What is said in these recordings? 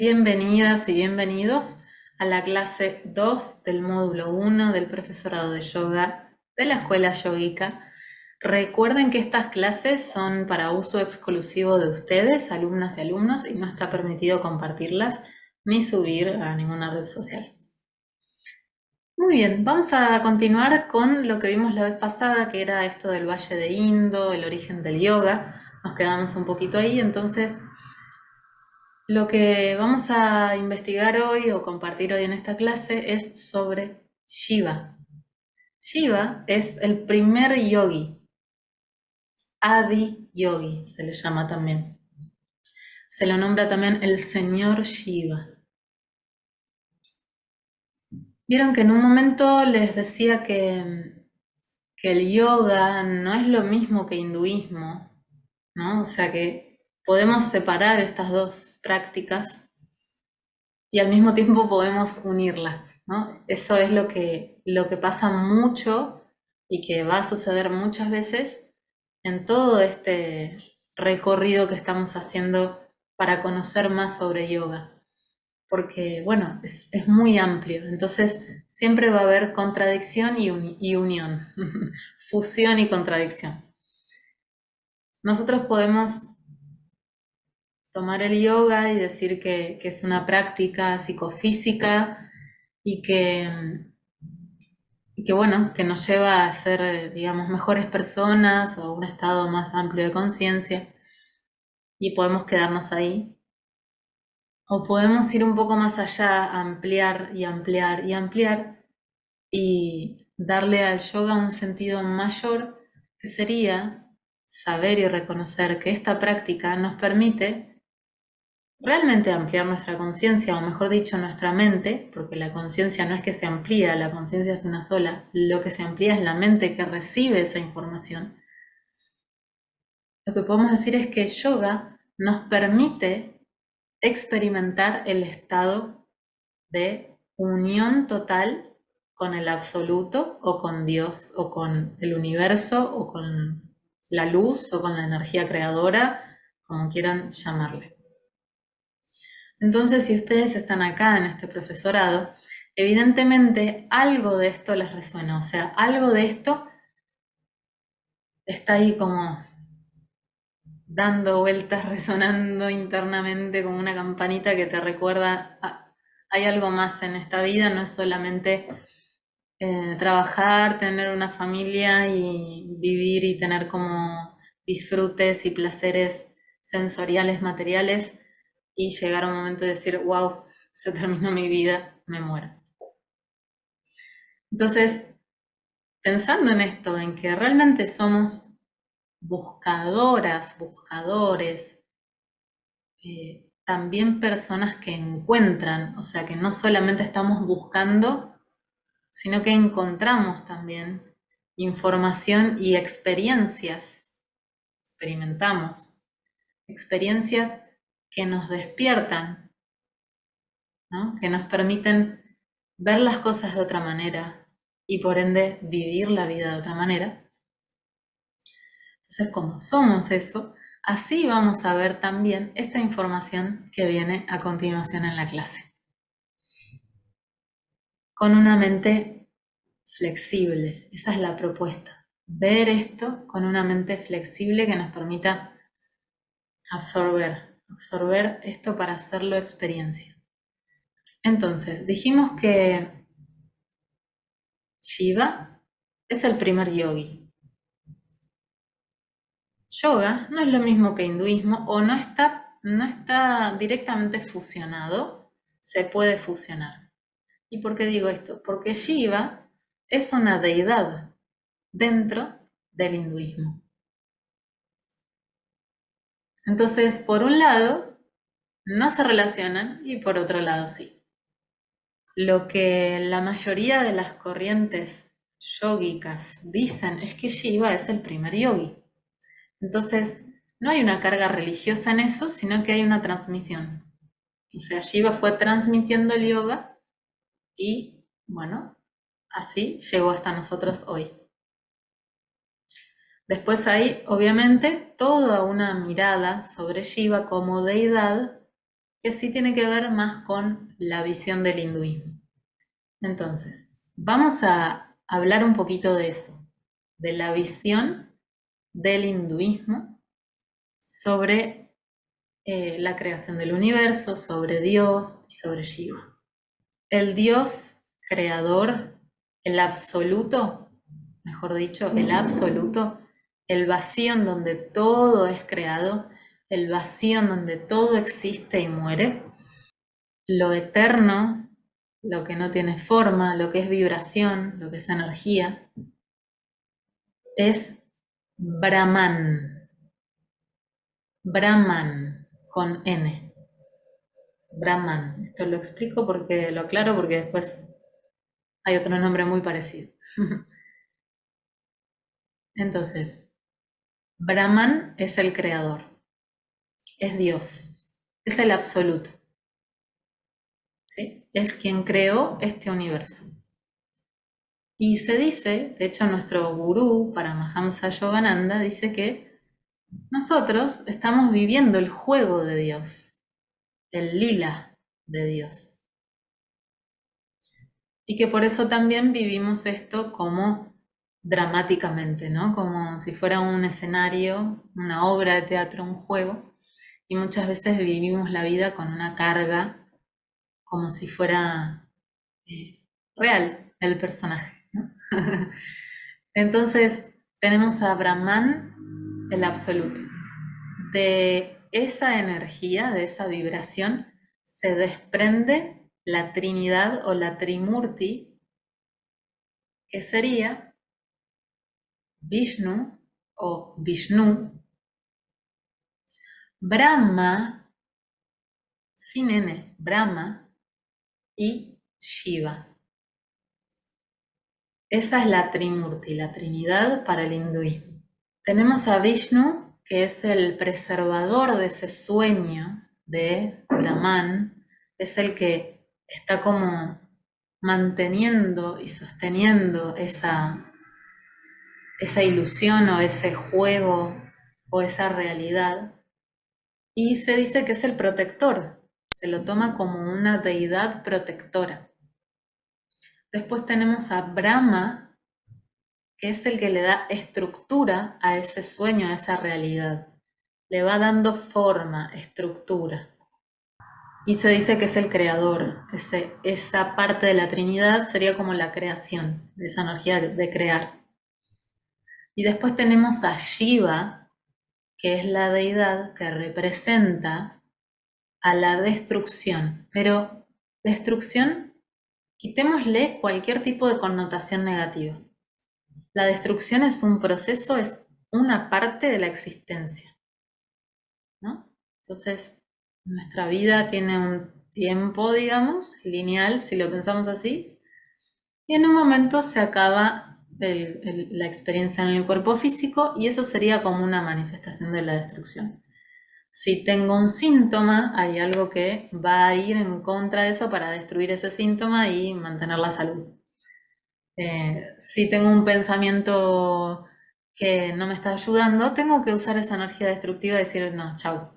Bienvenidas y bienvenidos a la clase 2 del módulo 1 del profesorado de yoga de la Escuela Yógica. Recuerden que estas clases son para uso exclusivo de ustedes, alumnas y alumnos, y no está permitido compartirlas ni subir a ninguna red social. Muy bien, vamos a continuar con lo que vimos la vez pasada, que era esto del Valle de Indo, el origen del yoga. Nos quedamos un poquito ahí, entonces lo que vamos a investigar hoy o compartir hoy en esta clase es sobre Shiva. Shiva es el primer yogi, Adi Yogi se le llama también. Se lo nombra también el señor Shiva. Vieron que en un momento les decía que el yoga no es lo mismo que hinduismo, ¿no? O sea que podemos separar estas dos prácticas y al mismo tiempo podemos unirlas, ¿no? Eso es lo que pasa mucho y que va a suceder muchas veces en todo este recorrido que estamos haciendo para conocer más sobre yoga. Porque, bueno, es muy amplio, entonces siempre va a haber contradicción y unión, fusión y contradicción. Nosotros podemos tomar el yoga y decir que es una práctica psicofísica y que bueno, que nos lleva a ser, digamos, mejores personas o un estado más amplio de conciencia y podemos quedarnos ahí. O podemos ir un poco más allá, ampliar y ampliar y ampliar y darle al yoga un sentido mayor que sería saber y reconocer que esta práctica nos permite realmente ampliar nuestra conciencia, o mejor dicho, nuestra mente, porque la conciencia no es que se amplía, la conciencia es una sola, lo que se amplía es la mente que recibe esa información. Lo que podemos decir es que yoga nos permite experimentar el estado de unión total con el absoluto o con Dios o con el universo o con la luz o con la energía creadora, como quieran llamarle. Entonces, si ustedes están acá en este profesorado, evidentemente algo de esto les resuena, o sea, algo de esto está ahí como dando vueltas, resonando internamente como una campanita que te recuerda, hay algo más en esta vida, no es solamente trabajar, tener una familia y vivir y tener como disfrutes y placeres sensoriales, materiales, y llegar a un momento de decir, wow, se terminó mi vida, me muero. Entonces, pensando en esto, en que realmente somos buscadoras, buscadores, también personas que encuentran, o sea, que no solamente estamos buscando, sino que encontramos también información y experiencias, experimentamos experiencias que nos despiertan, ¿no? Que nos permiten ver las cosas de otra manera y por ende vivir la vida de otra manera. Entonces, como somos eso, así vamos a ver también esta información que viene a continuación en la clase. Con una mente flexible, esa es la propuesta. Ver esto con una mente flexible que nos permita absorber esto para hacerlo experiencia. Entonces, dijimos que Shiva es el primer yogi. Yoga no es lo mismo que hinduismo o no está directamente fusionado, se puede fusionar. ¿Y por qué digo esto? Porque Shiva es una deidad dentro del hinduismo. Entonces, por un lado, no se relacionan y por otro lado sí. Lo que la mayoría de las corrientes yógicas dicen es que Shiva es el primer yogi. Entonces, no hay una carga religiosa en eso, sino que hay una transmisión. O sea, Shiva fue transmitiendo el yoga y, bueno, así llegó hasta nosotros hoy. Después hay, obviamente, toda una mirada sobre Shiva como deidad que sí tiene que ver más con la visión del hinduismo. Entonces, vamos a hablar un poquito de eso, de la visión del hinduismo sobre la creación del universo, sobre Dios y sobre Shiva. El Dios creador, el absoluto, mejor dicho, el absoluto, el vacío en donde todo es creado, el vacío en donde todo existe y muere, lo eterno, lo que no tiene forma, lo que es vibración, lo que es energía, es Brahman. Brahman con N. Brahman. Esto lo explico porque lo aclaro porque después hay otro nombre muy parecido. Entonces, Brahman es el creador, es Dios, es el absoluto, ¿sí? Es quien creó este universo. Y se dice, de hecho nuestro gurú, Paramahamsa Yogananda, dice que nosotros estamos viviendo el juego de Dios, el lila de Dios. Y que por eso también vivimos esto como dramáticamente, ¿no? Como si fuera un escenario, una obra de teatro, un juego. Y muchas veces vivimos la vida con una carga como si fuera real el personaje, ¿no? Entonces tenemos a Brahman, el absoluto. De esa energía, de esa vibración, se desprende la Trinidad o la Trimurti, que sería Vishnu o Vishnu, Brahma, sin N, Brahma y Shiva. Esa es la Trimurti, la Trinidad para el hinduismo. Tenemos a Vishnu, que es el preservador de ese sueño de Brahman, es el que está como manteniendo y sosteniendo esa ilusión o ese juego o esa realidad. Y se dice que es el protector, se lo toma como una deidad protectora. Después tenemos a Brahma, que es el que le da estructura a ese sueño, a esa realidad. Le va dando forma, estructura. Y se dice que es el creador. Esa parte de la Trinidad sería como la creación, de esa energía de crear. Y después tenemos a Shiva, que es la deidad que representa a la destrucción. Pero destrucción, quitémosle cualquier tipo de connotación negativa. La destrucción es un proceso, es una parte de la existencia, ¿no? Entonces, nuestra vida tiene un tiempo, digamos, lineal, si lo pensamos así, y en un momento se acaba la experiencia en el cuerpo físico y eso sería como una manifestación de la destrucción. Si tengo un síntoma, hay algo que va a ir en contra de eso para destruir ese síntoma y mantener la salud. Si tengo un pensamiento que no me está ayudando, tengo que usar esa energía destructiva y decir, no, chau,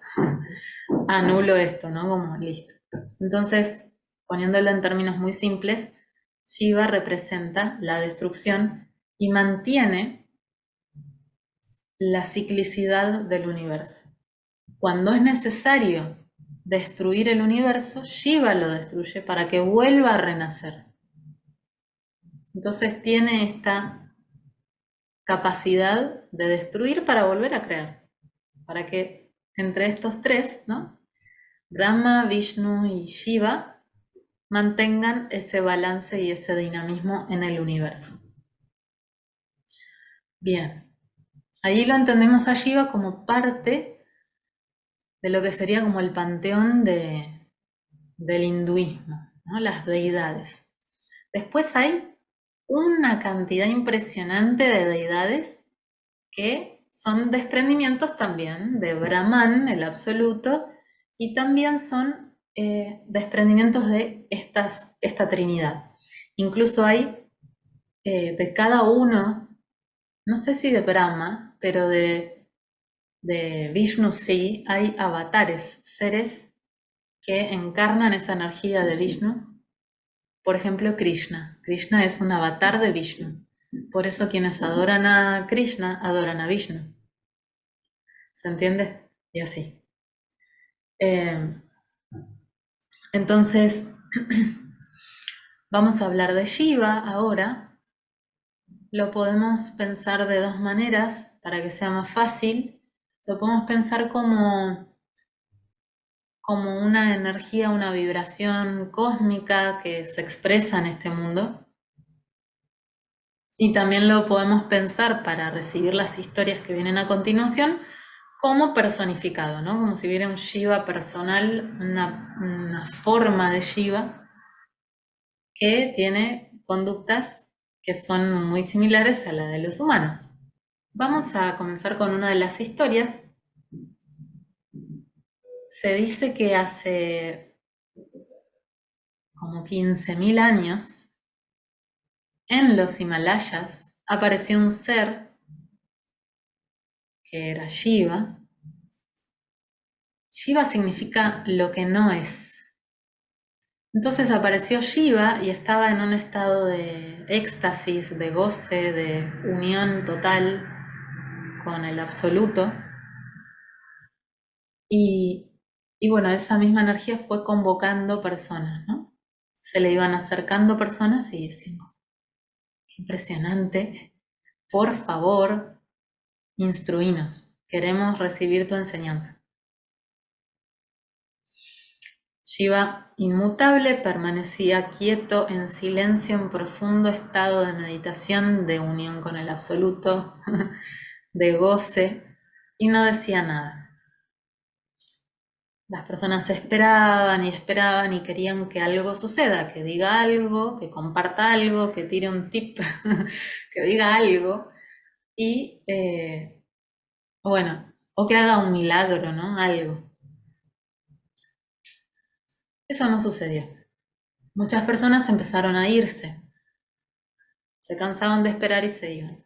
anulo esto, ¿no? Como listo. Entonces, poniéndolo en términos muy simples, Shiva representa la destrucción y mantiene la ciclicidad del universo. Cuando es necesario destruir el universo, Shiva lo destruye para que vuelva a renacer. Entonces tiene esta capacidad de destruir para volver a crear, para que entre estos tres, ¿no? Brahma, Vishnu y Shiva mantengan ese balance y ese dinamismo en el universo. Bien, ahí lo entendemos a Shiva como parte de lo que sería como el panteón del hinduismo, ¿no? Las deidades. Después hay una cantidad impresionante de deidades que son desprendimientos también de Brahman, el absoluto, y también son desprendimientos de esta Trinidad. Incluso hay de cada uno, no sé si de Brahma, pero de Vishnu sí, hay avatares, seres que encarnan esa energía de Vishnu. Por ejemplo, Krishna. Krishna es un avatar de Vishnu. Por eso quienes adoran a Krishna adoran a Vishnu. ¿Se entiende? Y así. Eh, entonces, vamos a hablar de Shiva ahora. Lo podemos pensar de dos maneras para que sea más fácil. Lo podemos pensar como una energía, una vibración cósmica que se expresa en este mundo. Y también lo podemos pensar para recibir las historias que vienen a continuación como personificado, ¿no? Como si hubiera un Shiva personal, una forma de Shiva que tiene conductas que son muy similares a la de los humanos. Vamos a comenzar con una de las historias. Se dice que hace como 15.000 años, en los Himalayas, apareció un ser que era Shiva. Shiva significa lo que no es. Entonces apareció Shiva y estaba en un estado de éxtasis, de goce, de unión total con el absoluto. Y, y bueno, esa misma energía fue convocando personas, ¿no? Se le iban acercando personas y diciendo, qué impresionante, por favor, instruínos, queremos recibir tu enseñanza. Shiva, inmutable, permanecía quieto, en silencio, en profundo estado de meditación, de unión con el absoluto, de goce, y no decía nada. Las personas esperaban y querían que algo suceda, que diga algo, que comparta algo, que tire un tip, que diga algo, y bueno, o que haga un milagro, ¿no? Algo. Eso no sucedió. Muchas personas empezaron a irse, se cansaban de esperar y se iban.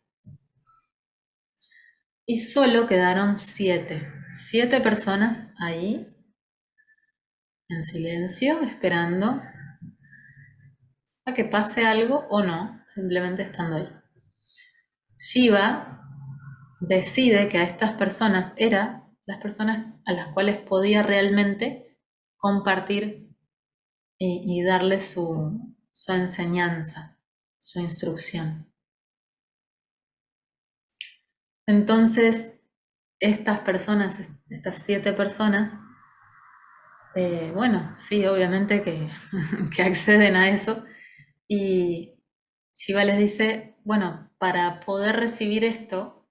Y solo quedaron 7 personas ahí, en silencio, esperando a que pase algo o no, simplemente estando ahí. Shiva decide que a estas personas eran las personas a las cuales podía realmente compartir y darle su enseñanza, su instrucción. Entonces, estas personas, estas 7 personas, bueno, sí, obviamente que, que acceden a eso. Y Shiva les dice, bueno, para poder recibir esto,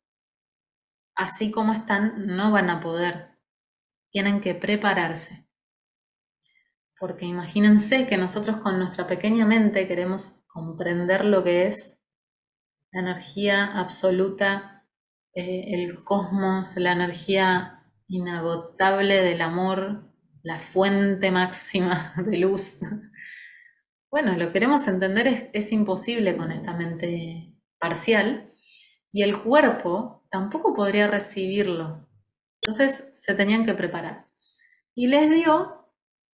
así como están, no van a poder. Tienen que prepararse. Porque imagínense que nosotros con nuestra pequeña mente queremos comprender lo que es la energía absoluta, el cosmos, la energía inagotable del amor, la fuente máxima de luz. Bueno, lo queremos entender es imposible con esta mente parcial y el cuerpo tampoco podría recibirlo. Entonces se tenían que preparar. Y les dio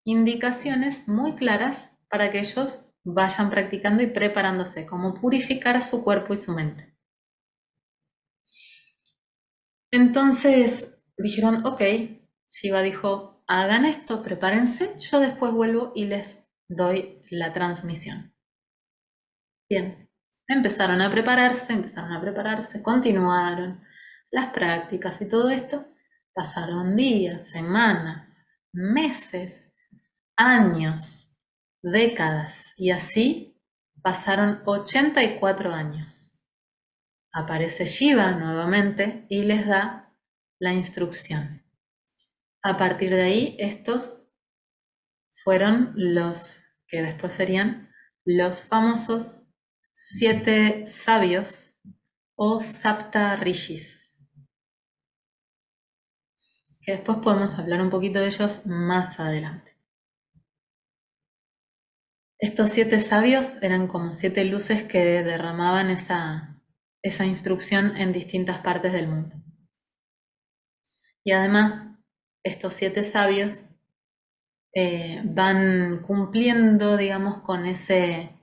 indicaciones muy claras para que ellos vayan practicando y preparándose, como purificar su cuerpo y su mente. Entonces dijeron, ok, Shiva dijo, hagan esto, prepárense, yo después vuelvo y les doy la transmisión. Bien, empezaron a prepararse, continuaron las prácticas y todo esto. Pasaron días, semanas, meses, años, décadas y así pasaron 84 años. Aparece Shiva nuevamente y les da la instrucción. A partir de ahí, estos fueron los que después serían los famosos 7 sabios o Sapta Rishis, que después podemos hablar un poquito de ellos más adelante. Estos 7 sabios eran como 7 luces que derramaban esa instrucción en distintas partes del mundo. Y además, estos 7 sabios van cumpliendo, digamos, con ese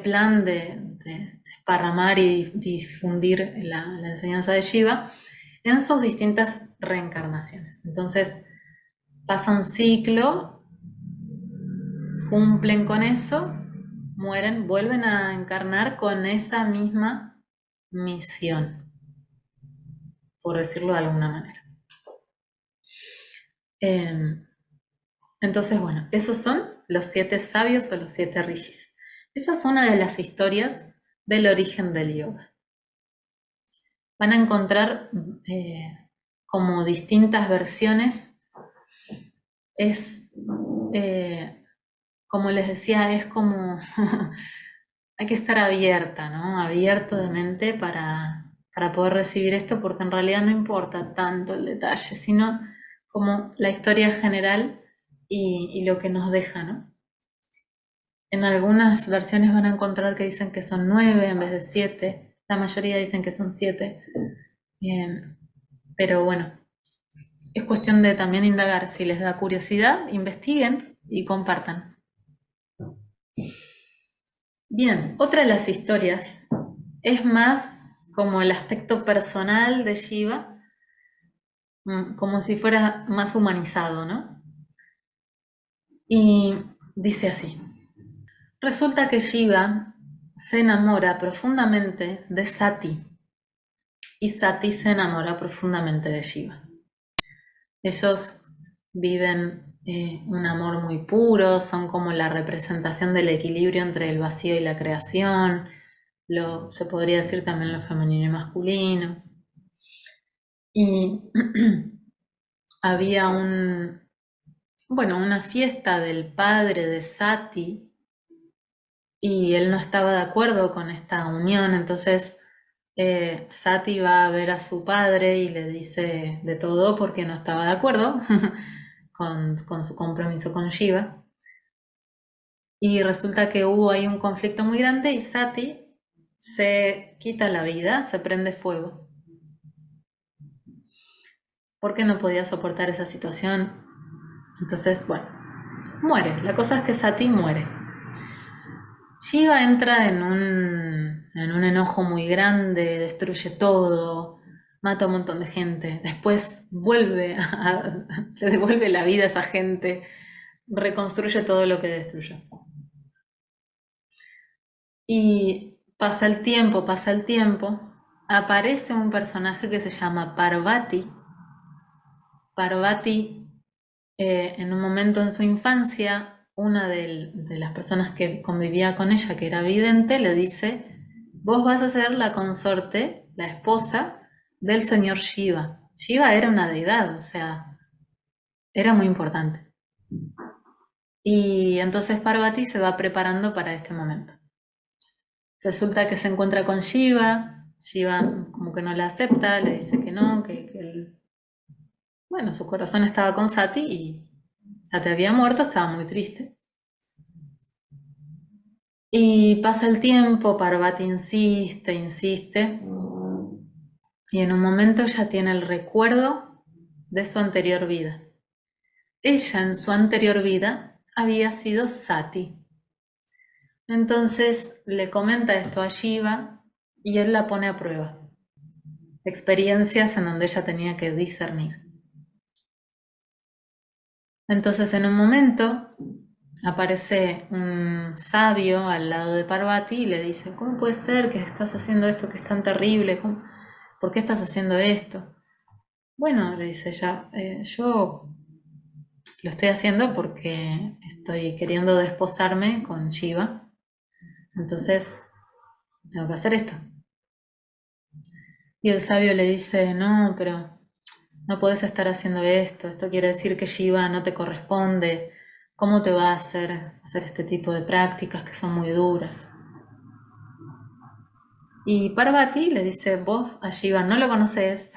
plan de desparramar y difundir la enseñanza de Shiva en sus distintas reencarnaciones. Entonces, pasa un ciclo, cumplen con eso, mueren, vuelven a encarnar con esa misma misión, por decirlo de alguna manera. Entonces, bueno, esos son los 7 sabios o los 7 rishis. Esa es una de las historias del origen del yoga. Van a encontrar como distintas versiones. Es, como les decía, es como hay que estar abierta, ¿no? Abierto de mente para poder recibir esto, porque en realidad no importa tanto el detalle, sino como la historia general y lo que nos deja, ¿no? En algunas versiones van a encontrar que dicen que son 9 en vez de 7. La mayoría dicen que son 7. Pero bueno, es cuestión de también indagar. Si les da curiosidad, investiguen y compartan. Bien, otra de las historias es más como el aspecto personal de Shiva, como si fuera más humanizado, ¿no? Y dice así. Resulta que Shiva se enamora profundamente de Sati y Sati se enamora profundamente de Shiva. Ellos viven un amor muy puro, son como la representación del equilibrio entre el vacío y la creación, se podría decir también lo femenino y masculino. Y había una fiesta del padre de Sati y él no estaba de acuerdo con esta unión, entonces Sati va a ver a su padre y le dice de todo porque no estaba de acuerdo con su compromiso con Shiva. Y resulta que hubo ahí un conflicto muy grande y Sati se quita la vida, se prende fuego, porque no podía soportar esa situación. Entonces, bueno, muere. La cosa es que Sati muere. Shiva entra en un enojo muy grande, destruye todo, mata a un montón de gente, después le devuelve la vida a esa gente, reconstruye todo lo que destruyó. Y pasa el tiempo, aparece un personaje que se llama Parvati. Parvati, en un momento en su infancia, una de las personas que convivía con ella, que era vidente, le dice, vos vas a ser la consorte, la esposa del señor Shiva. Shiva era una deidad, o sea, era muy importante. Y entonces Parvati se va preparando para este momento. Resulta que se encuentra con Shiva, Shiva como que no la acepta, le dice que no, bueno, su corazón estaba con Sati y Sati había muerto, estaba muy triste. Y pasa el tiempo, Parvati insiste, insiste, y en un momento ella tiene el recuerdo de su anterior vida. Ella en su anterior vida había sido Sati. Entonces le comenta esto a Shiva y él la pone a prueba. Experiencias en donde ella tenía que discernir. Entonces en un momento aparece un sabio al lado de Parvati y le dice, ¿cómo puede ser que estás haciendo esto que es tan terrible? ¿Por qué estás haciendo esto? Bueno, le dice ella, yo lo estoy haciendo porque estoy queriendo desposarme con Shiva, entonces tengo que hacer esto. Y el sabio le dice, no, pero no podés estar haciendo esto quiere decir que Shiva no te corresponde, ¿cómo te va a hacer este tipo de prácticas que son muy duras? Y Parvati le dice, vos a Shiva no lo conoces,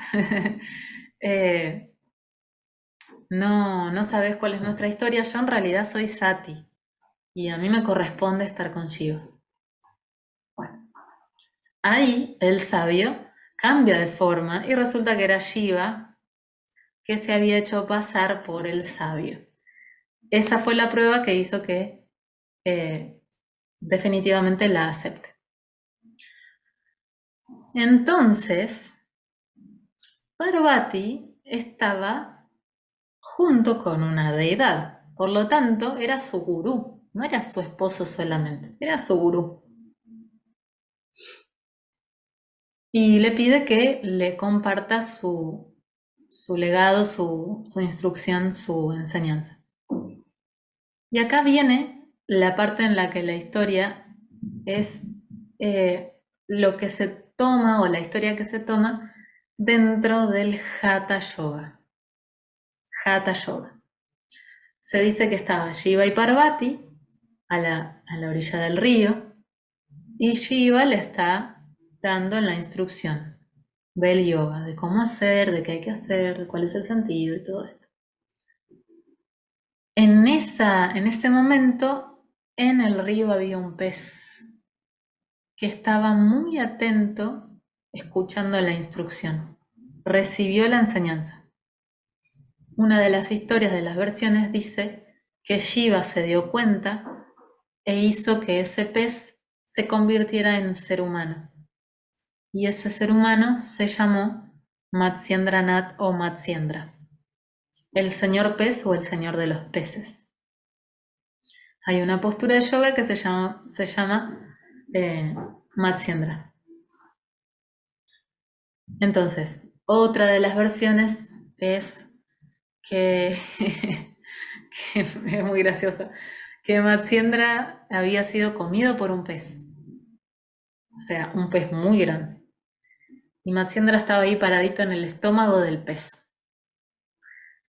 no sabes cuál es nuestra historia, yo en realidad soy Sati y a mí me corresponde estar con Shiva. Bueno, ahí el sabio cambia de forma y resulta que era Shiva que se había hecho pasar por el sabio. Esa fue la prueba que hizo que definitivamente la acepte. Entonces, Parvati estaba junto con una deidad, por lo tanto era su gurú, no era su esposo solamente, era su gurú. Y le pide que le comparta su legado, su instrucción, su enseñanza. Y acá viene la parte en la que la historia es lo que se toma, o la historia que se toma dentro del Hatha Yoga. Hatha Yoga. Se dice que estaba Shiva y Parvati a la orilla del río, y Shiva le está dando la instrucción del yoga, de cómo hacer, de qué hay que hacer, de cuál es el sentido y todo esto. En ese momento, en el río había un pez que estaba muy atento, escuchando la instrucción. Recibió la enseñanza. Una de las historias de las versiones dice que Shiva se dio cuenta e hizo que ese pez se convirtiera en ser humano. Y ese ser humano se llamó Matsyendranath o Matsyendra, el señor pez o el señor de los peces. Hay una postura de yoga que se llama Matsyendra. Entonces, otra de las versiones es que, que es muy graciosa, que Matsyendra había sido comido por un pez, o sea, un pez muy grande. Y Matsyendra estaba ahí paradito en el estómago del pez.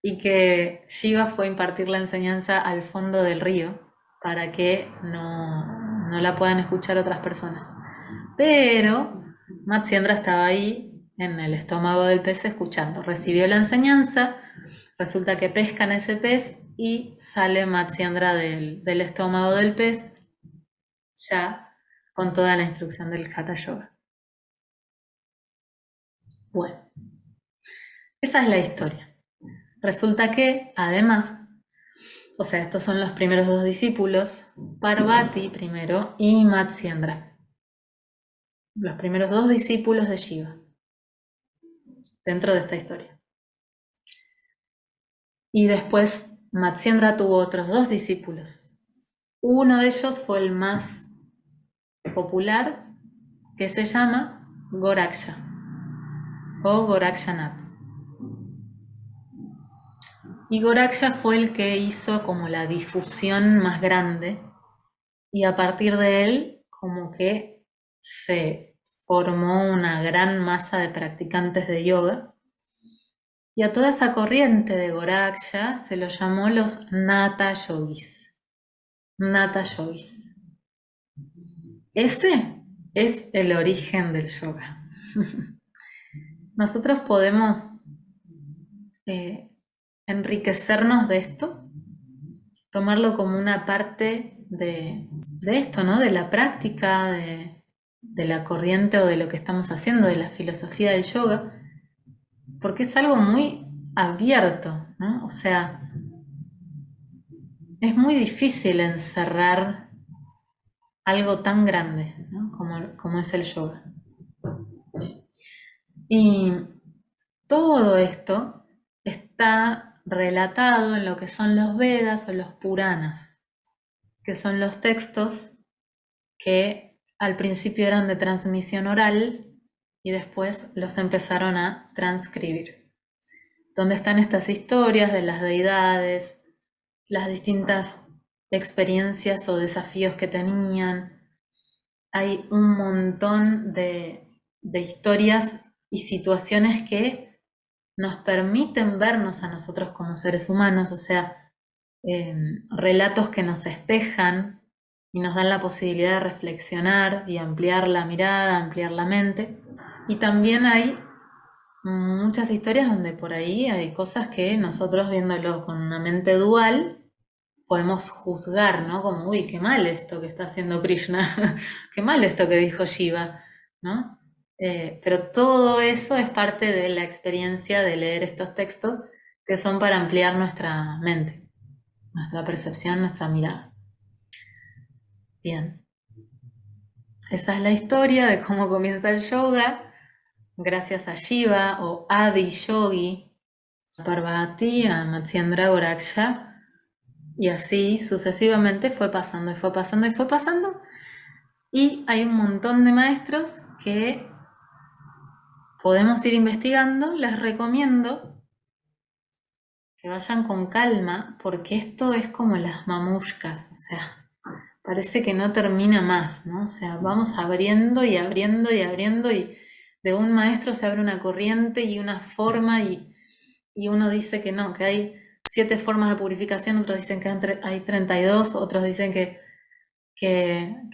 Y que Shiva fue a impartir la enseñanza al fondo del río para que no la puedan escuchar otras personas. Pero Matsyendra estaba ahí en el estómago del pez escuchando. Recibió la enseñanza, resulta que pescan ese pez y sale Matsyendra del estómago del pez ya con toda la instrucción del Hatha Yoga. Bueno, esa es la historia. Resulta que, además, o sea, estos son los primeros dos discípulos, Parvati primero y Matsyendra. Los primeros dos discípulos de Shiva, dentro de esta historia. Y después Matsyendra tuvo otros dos discípulos. Uno de ellos fue el más popular, que se llama Goraksha o Gorakshanath. Y Goraksha fue el que hizo como la difusión más grande, y a partir de él como que se formó una gran masa de practicantes de yoga, y a toda esa corriente de Goraksha se lo llamó los Natha Yogis. Natha Yogis. Ese es el origen del yoga. Nosotros podemos enriquecernos de esto, tomarlo como una parte de esto, ¿no? De la práctica, de la corriente o de lo que estamos haciendo, de la filosofía del yoga, porque es algo muy abierto, ¿no? O sea, es muy difícil encerrar algo tan grande, ¿no? como es el yoga. Y todo esto está relatado en lo que son los Vedas o los Puranas, que son los textos que al principio eran de transmisión oral y después los empezaron a transcribir, donde están estas historias de las deidades, las distintas experiencias o desafíos que tenían. Hay un montón de historias y situaciones que nos permiten vernos a nosotros como seres humanos, o sea, relatos que nos espejan y nos dan la posibilidad de reflexionar y ampliar la mirada, ampliar la mente. Y también hay muchas historias donde por ahí hay cosas que nosotros, viéndolo con una mente dual, podemos juzgar, ¿no? Como, uy, qué mal esto que está haciendo Krishna, qué mal esto que dijo Shiva, ¿no? Pero todo eso es parte de la experiencia de leer estos textos que son para ampliar nuestra mente, nuestra percepción, nuestra mirada. Bien, esa es la historia de cómo comienza el yoga, gracias a Shiva o Adi Yogi, a Parvati, a Matsyendra Goraksha, y así sucesivamente fue pasando y fue pasando y fue pasando. Y hay un montón de maestros que podemos ir investigando. Les recomiendo que vayan con calma, porque esto es como las mamushkas, o sea, parece que no termina más, ¿no? O sea, vamos abriendo y abriendo y abriendo y de un maestro se abre una corriente y una forma y uno dice que no, que hay 7 formas de purificación, otros dicen que hay 32, otros dicen que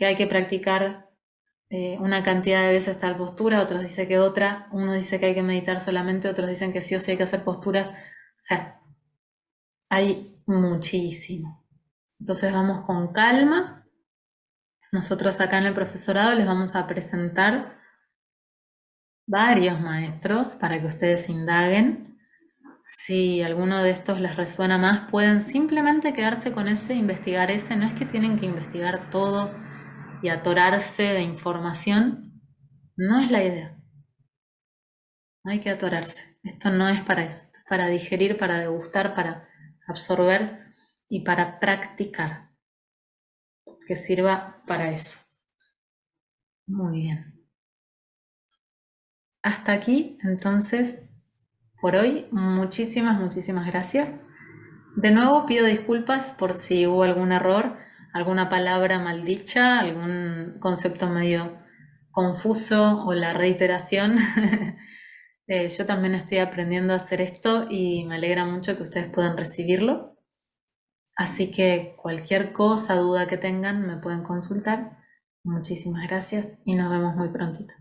hay que practicar una cantidad de veces tal postura, otros dicen que otra, uno dice que hay que meditar solamente, otros dicen que sí o sí hay que hacer posturas, o sea, hay muchísimo. Entonces vamos con calma. Nosotros acá en el profesorado les vamos a presentar varios maestros para que ustedes indaguen. Si alguno de estos les resuena más, pueden simplemente quedarse con ese, investigar ese. No es que tienen que investigar todo y atorarse de información. No es la idea. No hay que atorarse. Esto no es para eso. Esto es para digerir, para degustar, para absorber y para practicar. Que sirva para eso. Muy bien. Hasta aquí, entonces, por hoy, muchísimas gracias. De nuevo pido disculpas por si hubo algún error, alguna palabra maldicha, algún concepto medio confuso o la reiteración. Yo también estoy aprendiendo a hacer esto y me alegra mucho que ustedes puedan recibirlo. Así que cualquier cosa, duda que tengan, me pueden consultar. Muchísimas gracias y nos vemos muy prontito.